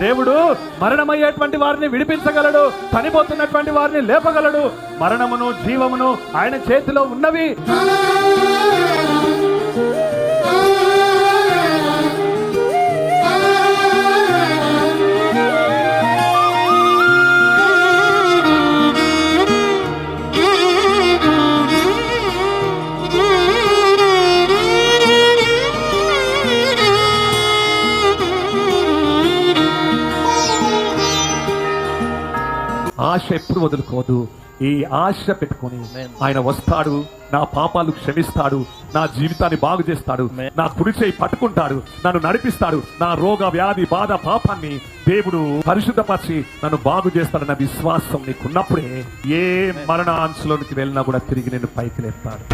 దేవుడు మరణమయ్యేటువంటి వారిని విడిపించగలడు, చనిపోతున్నటువంటి వారిని లేపగలడు. మరణమును జీవమును ఆయన చేతిలో ఉన్నవి. ఆశ ఎప్పుడు వదులుకోదు. ఈ ఆశ పెట్టుకొని ఆయన వస్తాడు, నా పాపాలు క్షమిస్తాడు, నా జీవితాన్ని బాగు చేస్తాడు, నా కుడి చేయి పట్టుకుంటాడు, నన్ను నడిపిస్తాడు, నా రోగ వ్యాధి బాధ పాపాన్ని దేవుడు పరిశుద్ధపరిచి నన్ను బాగు చేస్తాడన్న విశ్వాసం నీకున్నప్పుడే ఏ మరణ అంచులోనికి వెళ్ళినా కూడా తిరిగి నేను పైకి లేస్తాడు.